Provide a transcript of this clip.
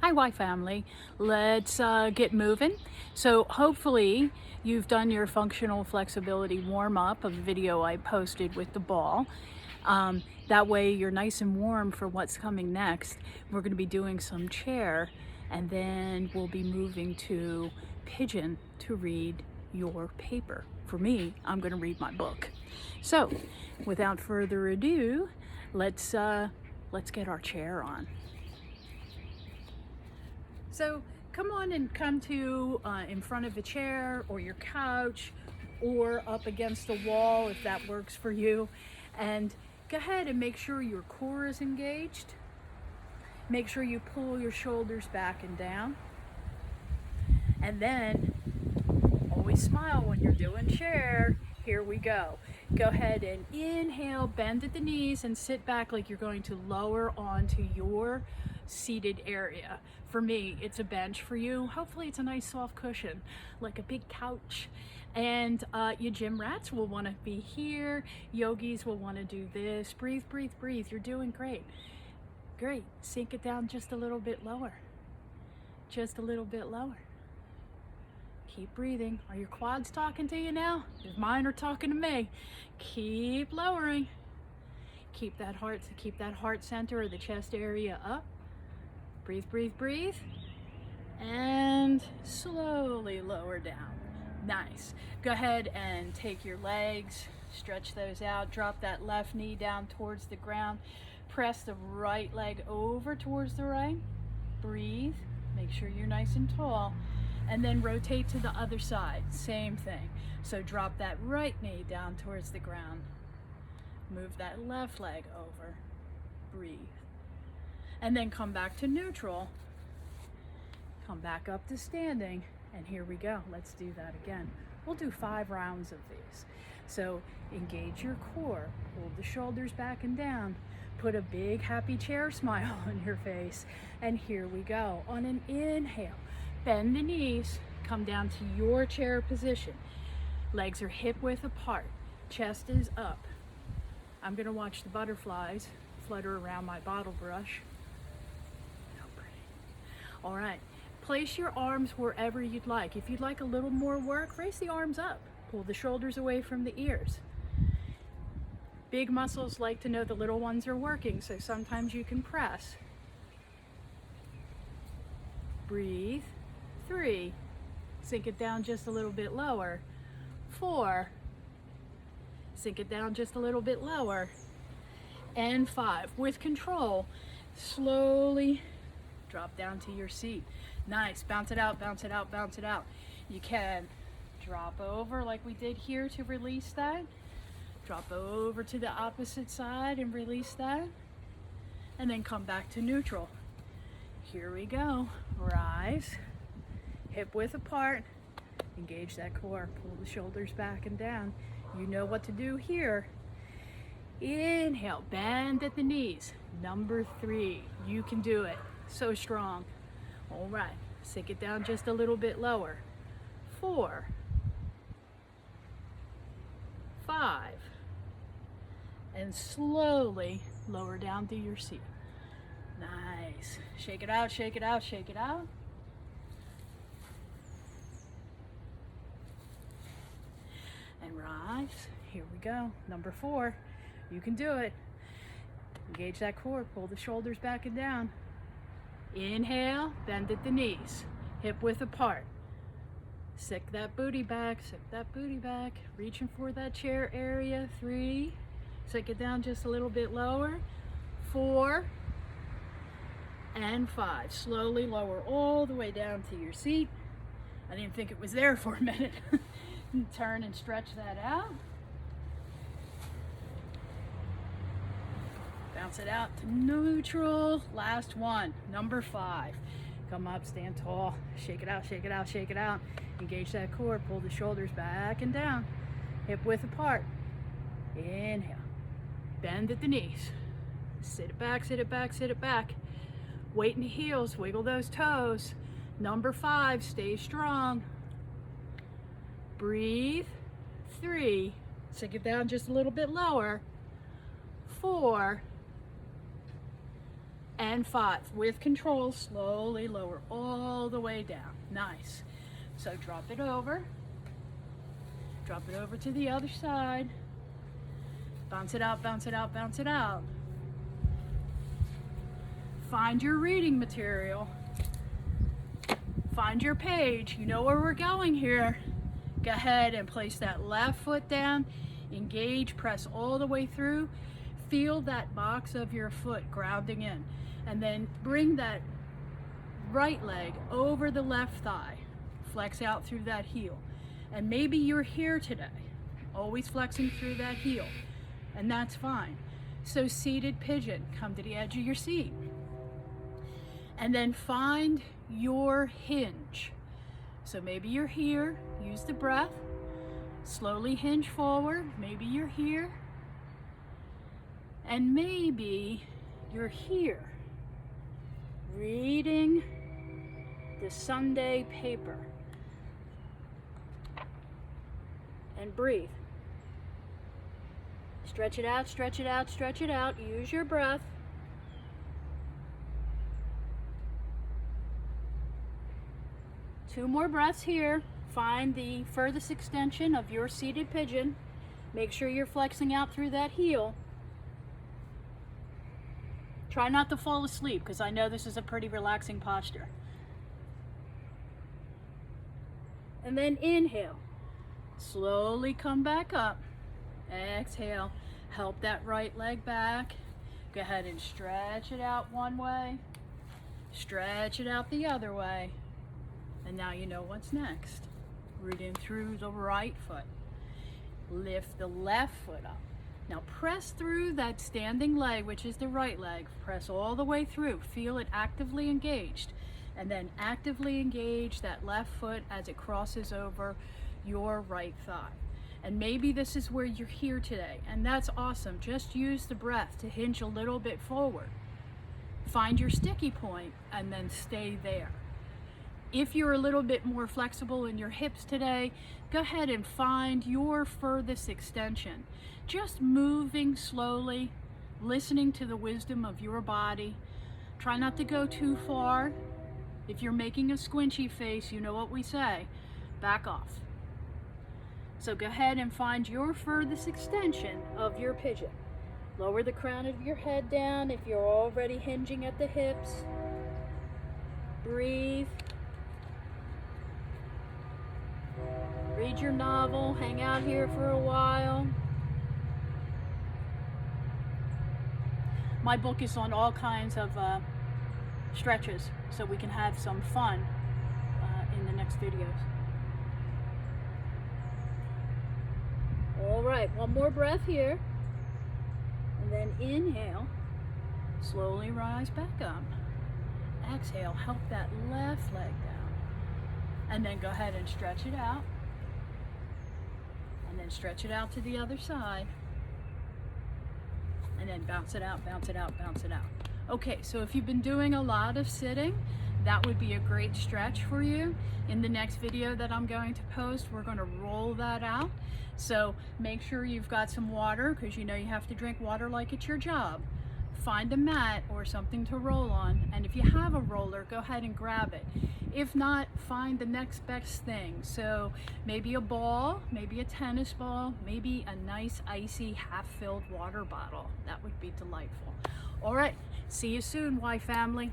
Hi, Y family. Let's get moving. So hopefully you've done your functional flexibility warm up of the video I posted with the ball. That way you're nice and warm for what's coming next. We're going to be doing some chair and then we'll be moving to Pigeon to read your paper. For me, I'm going to read my book. So without further ado, let's get our chair on. So come on and come to in front of a chair or your couch or up against the wall if that works for you. And go ahead and make sure your core is engaged. Make sure you pull your shoulders back and down. And then always smile when you're doing chair. Here we go. Go ahead and inhale, bend at the knees and sit back like you're going to lower onto your seated area. For me, it's a bench. For you, hopefully it's a nice soft cushion, like a big couch. And your gym rats will want to be here. Yogis will want to do this. Breathe, breathe, breathe. You're doing great. Great. Sink it down just a little bit lower. Just a little bit lower. Keep breathing. Are your quads talking to you now? Because mine are talking to me. Keep lowering. Keep that heart center or the chest area up. Breathe, breathe, breathe. And slowly lower down. Nice. Go ahead and take your legs, stretch those out, drop that left knee down towards the ground. Press the right leg over towards the right. Breathe. Make sure you're nice and tall. And then rotate to the other side. Same thing. So drop that right knee down towards the ground. Move that left leg over. Breathe. And then come back to neutral. Come back up to standing. And here we go. Let's do that again. We'll do 5 rounds of these. So engage your core. Hold the shoulders back and down. Put a big happy chair smile on your face. And here we go. On an inhale, bend the knees. Come down to your chair position. Legs are hip width apart. Chest is up. I'm going to watch the butterflies flutter around my bottle brush. So pretty. All right. Place your arms wherever you'd like. If you'd like a little more work, raise the arms up. Pull the shoulders away from the ears. Big muscles like to know the little ones are working, so sometimes you can press. Breathe. 3. Sink it down just a little bit lower. 4. Sink it down just a little bit lower. And 5. With control, slowly drop down to your seat. Nice. Bounce it out, bounce it out, bounce it out. You can drop over like we did here to release that. Drop over to the opposite side and release that. And then come back to neutral. Here we go. Rise. Hip width apart. Engage that core. Pull the shoulders back and down. You know what to do here. Inhale. Bend at the knees. Number 3. You can do it. So strong. All right. Sink it down just a little bit lower. 4. 5. And slowly lower down to your seat. Nice. Shake it out, shake it out, shake it out. And rise. Here we go. Number 4. You can do it. Engage that core. Pull the shoulders back and down. Inhale. Bend at the knees. Hip width apart. Sick that booty back. Sick that booty back. Reaching for that chair area. 3. Sink it down just a little bit lower. 4. And 5. Slowly lower all the way down to your seat. I didn't think it was there for a minute. Turn and stretch that out. Bounce it out to neutral. Last one, number 5. Come up, stand tall. Shake it out, shake it out, shake it out. Engage that core. Pull the shoulders back and down. Hip width apart. Inhale. Bend at the knees. Sit it back, sit it back, sit it back. Weight in the heels. Wiggle those toes. Number 5. Stay strong. Breathe. 3. Sink it down just a little bit lower. 4. and 5. With control, slowly lower all the way down. Nice. So drop it over to the other side. Bounce it out, bounce it out, bounce it out. Find your reading material. Find your page. You know where we're going here. Go ahead and place that left foot down. Engage, press all the way through. Feel that box of your foot grounding in. And then bring that right leg over the left thigh. Flex out through that heel. And maybe you're here today, always flexing through that heel. And that's fine. So seated pigeon, come to the edge of your seat. And then find your hinge. So maybe you're here, use the breath, slowly hinge forward. Maybe you're here, and maybe you're here, reading the Sunday paper. And breathe. Stretch it out, stretch it out, stretch it out. Use your breath. Two more breaths here. Find the furthest extension of your seated pigeon. Make sure you're flexing out through that heel. Try not to fall asleep, because I know this is a pretty relaxing posture. And then inhale. Slowly come back up. Exhale. Help that right leg back. Go ahead and stretch it out one way. Stretch it out the other way. And now you know what's next. Root in through the right foot. Lift the left foot up. Now press through that standing leg, which is the right leg. Press all the way through. Feel it actively engaged. And then actively engage that left foot as it crosses over your right thigh. And maybe this is where you're here today, and that's awesome. Just use the breath to hinge a little bit forward. Find your sticky point and then stay there. If you're a little bit more flexible in your hips today, go ahead and find your furthest extension. Just moving slowly, listening to the wisdom of your body. Try not to go too far. If you're making a squinchy face, you know what we say, back off. So go ahead and find your furthest extension of your pigeon. Lower the crown of your head down if you're already hinging at the hips. Breathe. Read your novel, hang out here for a while. My book is on all kinds of stretches, so we can have some fun in the next videos. All right, one more breath here. And then inhale, slowly rise back up. Exhale, help that left leg down. And then go ahead and stretch it out. And then stretch it out to the other side. And then bounce it out, bounce it out, bounce it out. Okay, so if you've been doing a lot of sitting, that would be a great stretch for you. In the next video that I'm going to post, we're going to roll that out. So make sure you've got some water, because you know you have to drink water like it's your job. Find a mat or something to roll on, and if you have a roller, go ahead and grab it. If not, find the next best thing. So maybe a ball, maybe a tennis ball, maybe a nice icy half-filled water bottle. That would be delightful. All right, see you soon, Y family.